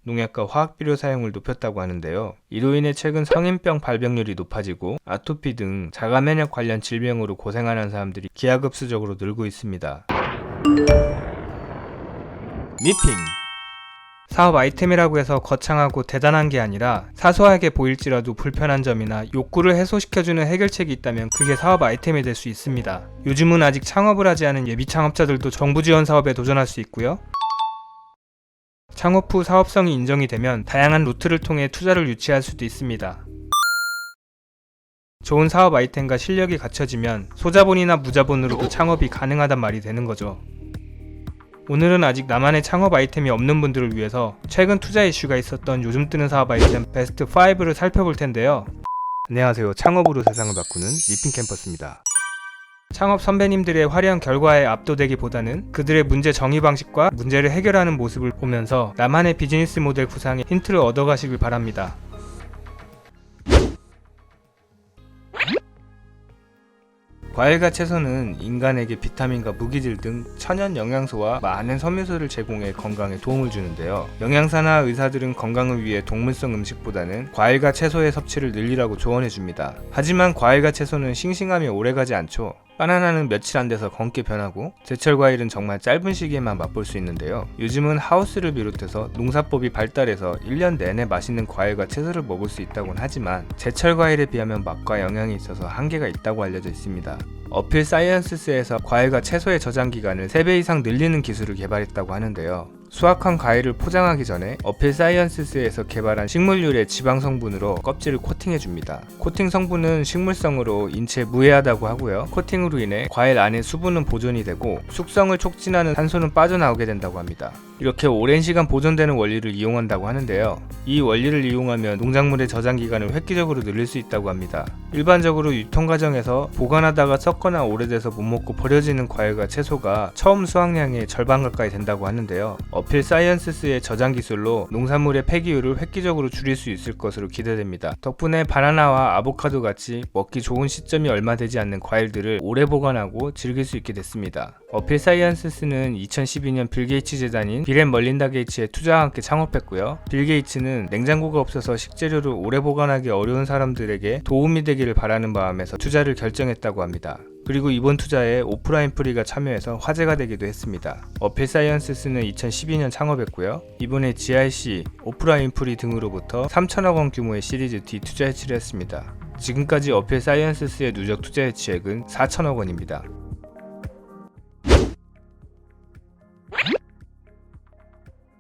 농약과 화학비료 사용을 높였다고 하는데요. 이로 인해 최근 성인병 발병률이 높아지고 아토피 등 자가면역 관련 질병으로 고생하는 사람들이 기하급수적으로 늘고 있습니다. 미핑 사업 아이템이라고 해서 거창하고 대단한 게 아니라 사소하게 보일지라도 불편한 점이나 욕구를 해소시켜주는 해결책이 있다면 그게 사업 아이템이 될 수 있습니다. 요즘은 아직 창업을 하지 않은 예비 창업자들도 정부 지원 사업에 도전할 수 있고요. 창업 후 사업성이 인정이 되면 다양한 루트를 통해 투자를 유치할 수도 있습니다. 좋은 사업 아이템과 실력이 갖춰지면 소자본이나 무자본으로도 창업이 가능하단 말이 되는 거죠. 오늘은 아직 나만의 창업 아이템이 없는 분들을 위해서 최근 투자 이슈가 있었던 요즘 뜨는 사업 아이템 베스트 5를 살펴볼 텐데요. 안녕하세요. 창업으로 세상을 바꾸는 미핑 캠퍼스입니다. 창업 선배님들의 화려한 결과에 압도되기보다는 그들의 문제 정의 방식과 문제를 해결하는 모습을 보면서 나만의 비즈니스 모델 구상에 힌트를 얻어가시길 바랍니다. 과일과 채소는 인간에게 비타민과 무기질 등 천연 영양소와 많은 섬유소를 제공해 건강에 도움을 주는데요. 영양사나 의사들은 건강을 위해 동물성 음식보다는 과일과 채소의 섭취를 늘리라고 조언해줍니다. 하지만 과일과 채소는 싱싱함이 오래가지 않죠. 바나나는 며칠 안 돼서 검게 변하고 제철 과일은 정말 짧은 시기에만 맛볼 수 있는데요. 요즘은 하우스를 비롯해서 농사법이 발달해서 1년 내내 맛있는 과일과 채소를 먹을 수 있다곤 하지만 제철 과일에 비하면 맛과 영양이 있어서 한계가 있다고 알려져 있습니다. 어필 사이언스에서 과일과 채소의 저장 기간을 3배 이상 늘리는 기술을 개발했다고 하는데요. 수확한 과일을 포장하기 전에 어필 사이언스에서 개발한 식물유래 지방 성분으로 껍질을 코팅해줍니다. 코팅 성분은 식물성으로 인체에 무해하다고 하고요. 코팅으로 인해 과일 안에 수분은 보존이 되고 숙성을 촉진하는 산소는 빠져나오게 된다고 합니다. 이렇게 오랜 시간 보존되는 원리를 이용한다고 하는데요. 이 원리를 이용하면 농작물의 저장 기간을 획기적으로 늘릴 수 있다고 합니다. 일반적으로 유통 과정에서 보관하다가 썩거나 오래돼서 못 먹고 버려지는 과일과 채소가 처음 수확량의 절반 가까이 된다고 하는데요. 어필 사이언스의 저장 기술로 농산물의 폐기율을 획기적으로 줄일 수 있을 것으로 기대됩니다. 덕분에 바나나와 아보카도 같이 먹기 좋은 시점이 얼마 되지 않는 과일들을 오래 보관하고 즐길 수 있게 됐습니다. 어필 사이언스는 2012년 빌 게이츠 재단인 빌 앤 멀린다 게이츠의 투자와 함께 창업했고요. 빌 게이츠는 냉장고가 없어서 식재료를 오래 보관하기 어려운 사람들에게 도움이 되기를 바라는 마음에서 투자를 결정했다고 합니다. 그리고 이번 투자에 오프라인프리가 참여해서 화제가 되기도 했습니다. 어필 사이언스는 2012년 창업했고요. 이번에 GIC, 오프라인프리 등으로부터 3천억 원 규모의 시리즈 D 투자 해치를 했습니다. 지금까지 어필 사이언스의 누적 투자 해치액은 4천억 원입니다.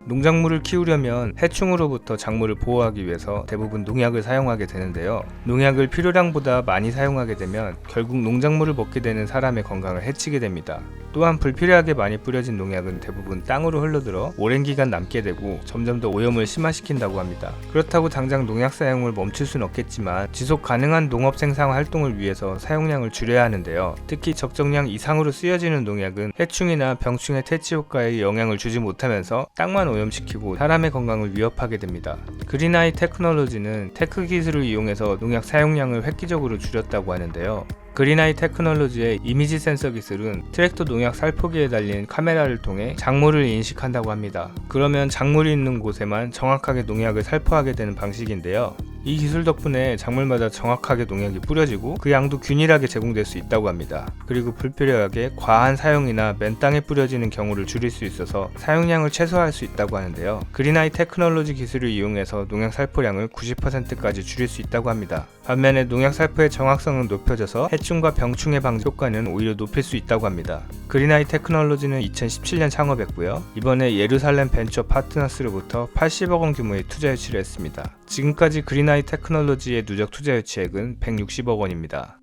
농작물을 키우려면 해충으로부터 작물을 보호하기 위해서 대부분 농약을 사용하게 되는데요. 농약을 필요량보다 많이 사용하게 되면 결국 농작물을 먹게 되는 사람의 건강을 해치게 됩니다. 또한 불필요하게 많이 뿌려진 농약은 대부분 땅으로 흘러들어 오랜 기간 남게 되고 점점 더 오염을 심화시킨다고 합니다. 그렇다고 당장 농약 사용을 멈출 수는 없겠지만 지속 가능한 농업 생산 활동을 위해서 사용량을 줄여야 하는데요. 특히 적정량 이상으로 쓰여지는 농약은 해충이나 병충해 퇴치 효과에 영향을 주지 못하면서 땅만 오염시키고 사람의 건강을 위협하게 됩니다. 그린아이 테크놀로지는 테크 기술을 이용해서 농약 사용량을 획기적으로 줄였다고 하는데요. 그린아이 테크놀로지의 이미지 센서 기술은 트랙터 농약 살포기에 달린 카메라를 통해 작물을 인식한다고 합니다. 그러면 작물이 있는 곳에만 정확하게 농약을 살포하게 되는 방식인데요. 이 기술 덕분에 작물마다 정확하게 농약이 뿌려지고 그 양도 균일하게 제공될 수 있다고 합니다. 그리고 불필요하게 과한 사용이나 맨 땅에 뿌려지는 경우를 줄일 수 있어서 사용량을 최소화할 수 있다고 하는데요. 그린아이 테크놀로지 기술을 이용해서 농약 살포량을 90%까지 줄일 수 있다고 합니다. 반면에 농약 살포의 정확성은 높여져서 해충과 병충해 방지 효과는 오히려 높일 수 있다고 합니다. 그린아이 테크놀로지는 2017년 창업했고요. 이번에 예루살렘 벤처 파트너스로부터 80억 원 규모의 투자 유치를 했습니다. 지금까지 그린아이 테크놀로지의 누적 투자 유치액은 160억 원입니다.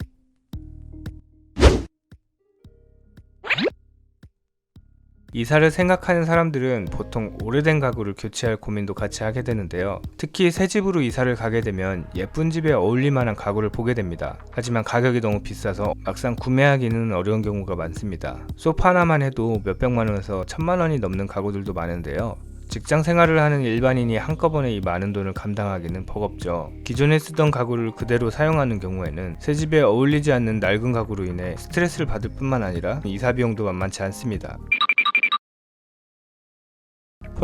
이사를 생각하는 사람들은 보통 오래된 가구를 교체할 고민도 같이 하게 되는데요. 특히 새 집으로 이사를 가게 되면 예쁜 집에 어울릴 만한 가구를 보게 됩니다. 하지만 가격이 너무 비싸서 막상 구매하기는 어려운 경우가 많습니다. 소파 하나만 해도 몇백만 원에서 1000만 원이 넘는 가구들도 많은데요. 직장 생활을 하는 일반인이 한꺼번에 이 많은 돈을 감당하기는 버겁죠. 기존에 쓰던 가구를 그대로 사용하는 경우에는 새 집에 어울리지 않는 낡은 가구로 인해 스트레스를 받을 뿐만 아니라 이사 비용도 만만치 않습니다.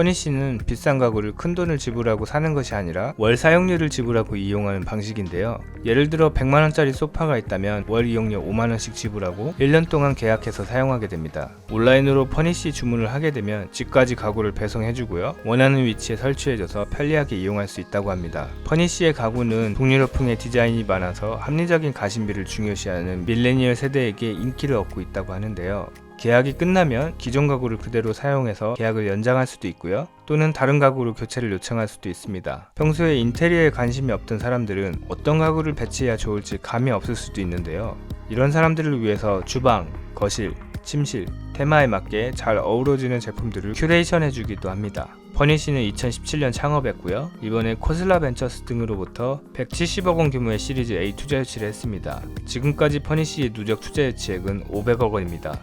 퍼니쉬는 비싼 가구를 큰돈을 지불하고 사는 것이 아니라 월 사용료를 지불하고 이용하는 방식인데요. 예를 들어 100만원짜리 소파가 있다면 월 이용료 5만원씩 지불하고 1년 동안 계약해서 사용하게 됩니다. 온라인으로 퍼니쉬 주문을 하게 되면 집까지 가구를 배송해주고요. 원하는 위치에 설치해줘서 편리하게 이용할 수 있다고 합니다. 퍼니쉬의 가구는 북유럽풍의 디자인이 많아서 합리적인 가심비를 중요시하는 밀레니얼 세대에게 인기를 얻고 있다고 하는데요. 계약이 끝나면 기존 가구를 그대로 사용해서 계약을 연장할 수도 있고요. 또는 다른 가구로 교체를 요청할 수도 있습니다. 평소에 인테리어에 관심이 없던 사람들은 어떤 가구를 배치해야 좋을지 감이 없을 수도 있는데요. 이런 사람들을 위해서 주방, 거실, 침실, 테마에 맞게 잘 어우러지는 제품들을 큐레이션 해주기도 합니다. 퍼니쉬는 2017년 창업했고요. 이번에 코슬라 벤처스 등으로부터 170억 원 규모의 시리즈 A 투자 유치를 했습니다. 지금까지 퍼니쉬의 누적 투자 유치액은 500억 원입니다.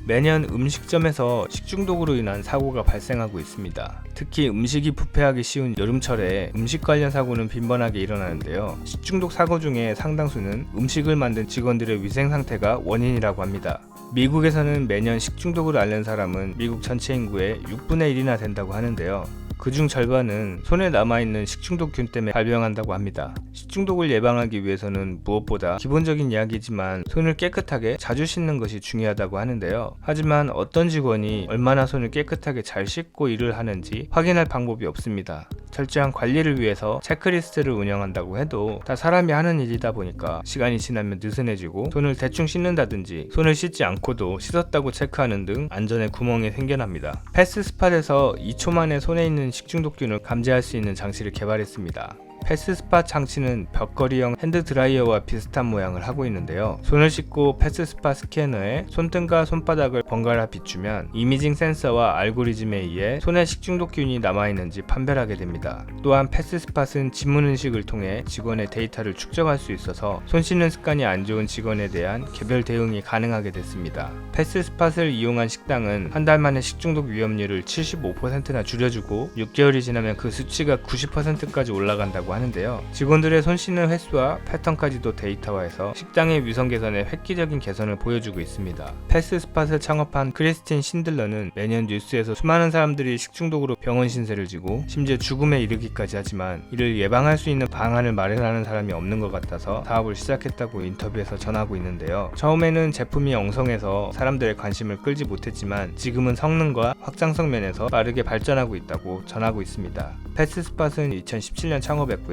매년 음식점에서 식중독으로 인한 사고가 발생하고 있습니다. 특히 음식이 부패하기 쉬운 여름철에 음식 관련 사고는 빈번하게 일어나는데요. 식중독 사고 중에 상당수는 음식을 만든 직원들의 위생 상태가 원인이라고 합니다. 미국에서는 매년 식중독으로 앓는 사람은 미국 전체 인구의 6분의 1이나 된다고 하는데요. 그중 절반은 손에 남아있는 식중독균 때문에 발병한다고 합니다. 식중독을 예방하기 위해서는 무엇보다 기본적인 이야기지만 손을 깨끗하게 자주 씻는 것이 중요하다고 하는데요. 하지만 어떤 직원이 얼마나 손을 깨끗하게 잘 씻고 일을 하는지 확인할 방법이 없습니다. 철저한 관리를 위해서 체크리스트를 운영한다고 해도 다 사람이 하는 일이다 보니까 시간이 지나면 느슨해지고 손을 대충 씻는다든지 손을 씻지 않고도 씻었다고 체크하는 등 안전에 구멍이 생겨납니다. 패스스팟에서 2초 만에 손에 있는 식중독균을 감지할 수 있는 장치를 개발했습니다. 패스스팟 장치는 벽걸이형 핸드드라이어와 비슷한 모양을 하고 있는데요. 손을 씻고 패스스팟 스캐너에 손등과 손바닥을 번갈아 비추면 이미징 센서와 알고리즘에 의해 손에 식중독균이 남아있는지 판별하게 됩니다. 또한 패스스팟은 지문인식을 통해 직원의 데이터를 축적할 수 있어서 손 씻는 습관이 안 좋은 직원에 대한 개별 대응이 가능하게 됐습니다. 패스스팟을 이용한 식당은 한 달 만에 식중독 위험률을 75%나 줄여주고 6개월이 지나면 그 수치가 90%까지 올라간다고 하는데요. 직원들의 손 씻는 횟수와 패턴까지도 데이터화해서 식당의 위생 개선에 획기적인 개선을 보여주고 있습니다. 패스스팟을 창업한 크리스틴 신들러는 매년 뉴스에서 수많은 사람들이 식중독으로 병원 신세를 지고 심지어 죽음에 이르기까지 하지만 이를 예방할 수 있는 방안을 마련하는 사람이 없는 것 같아서 사업을 시작했다고 인터뷰에서 전하고 있는데요. 처음에는 제품이 엉성해서 사람들의 관심을 끌지 못했지만 지금은 성능과 확장성 면에서 빠르게 발전하고 있다고 전하고 있습니다. 패스스팟은 2017년 창업했고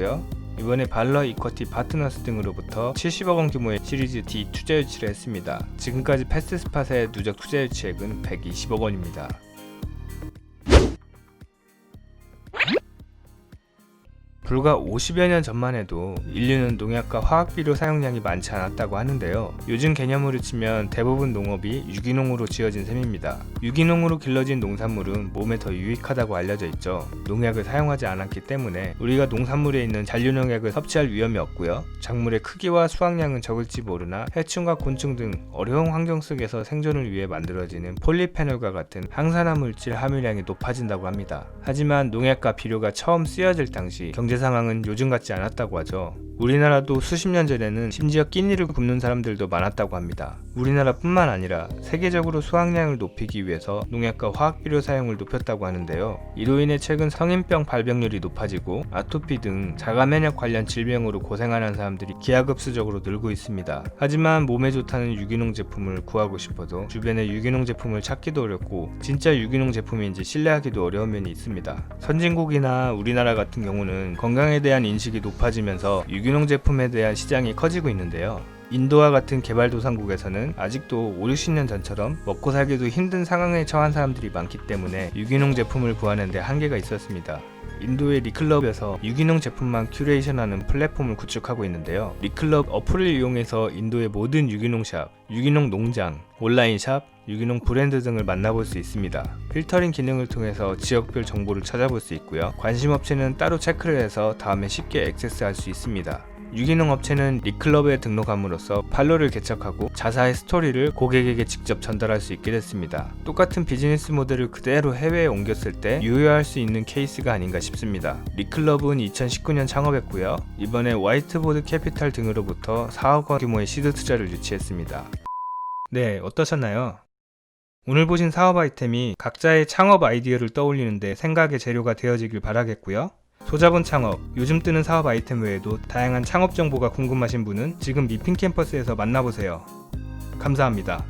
이번에 발러 이쿼티 파트너스 등으로부터 70억 원 규모의 시리즈 D 투자 유치를 했습니다. 지금까지 패스스팟의 누적 투자 유치액은 120억 원입니다. 불과 50여 년 전만 해도 인류는 농약과 화학비료 사용량이 많지 않았다고 하는데요. 요즘 개념으로 치면 대부분 농업이 유기농으로 지어진 셈입니다. 유기농으로 길러진 농산물은 몸에 더 유익하다고 알려져 있죠. 농약을 사용하지 않았기 때문에 우리가 농산물에 있는 잔류농약을 섭취할 위험이 없고요. 작물의 크기와 수확량은 적을지 모르나 해충과 곤충 등 어려운 환경 속에서 생존을 위해 만들어지는 폴리페놀과 같은 항산화 물질 함유량이 높아진다고 합니다. 하지만 농약과 비료가 처음 쓰여질 당시 경제 상황은 요즘 같지 않았다고 하죠. 우리나라도 수십 년 전에는 심지어 끼니를 굶는 사람들도 많았다고 합니다. 우리나라뿐만 아니라 세계적으로 수확량을 높이기 위해서 농약과 화학비료 사용을 높였다고 하는데요. 이로 인해 최근 성인병 발병률이 높아지고 아토피 등 자가면역 관련 질병으로 고생하는 사람들이 기하급수적으로 늘고 있습니다. 하지만 몸에 좋다는 유기농 제품을 구하고 싶어도 주변에 유기농 제품을 찾기도 어렵고 진짜 유기농 제품인지 신뢰하기도 어려운 면이 있습니다. 선진국이나 우리나라 같은 경우는 건강에 대한 인식이 높아지면서 유기농 제품에 대한 시장이 커지고 있는데요. 인도와 같은 개발도상국에서는 아직도 5, 60년 전처럼 먹고 살기도 힘든 상황에 처한 사람들이 많기 때문에 유기농 제품을 구하는 데 한계가 있었습니다. 인도의 리클럽에서 유기농 제품만 큐레이션하는 플랫폼을 구축하고 있는데요. 리클럽 어플을 이용해서 인도의 모든 유기농 샵, 유기농 농장, 온라인 샵, 유기농 브랜드 등을 만나볼 수 있습니다. 필터링 기능을 통해서 지역별 정보를 찾아볼 수 있고요. 관심 업체는 따로 체크를 해서 다음에 쉽게 액세스할 수 있습니다. 유기농 업체는 리클럽에 등록함으로써 팔로를 개척하고 자사의 스토리를 고객에게 직접 전달할 수 있게 됐습니다. 똑같은 비즈니스 모델을 그대로 해외에 옮겼을 때 유효할 수 있는 케이스가 아닌가 싶습니다. 리클럽은 2019년 창업했고요. 이번에 화이트보드 캐피탈 등으로부터 4억 원 규모의 시드 투자를 유치했습니다. 네, 어떠셨나요? 오늘 보신 사업 아이템이 각자의 창업 아이디어를 떠올리는데 생각의 재료가 되어지길 바라겠고요. 소자본 창업, 요즘 뜨는 사업 아이템 외에도 다양한 창업 정보가 궁금하신 분은 지금 미핑 캠퍼스에서 만나보세요. 감사합니다.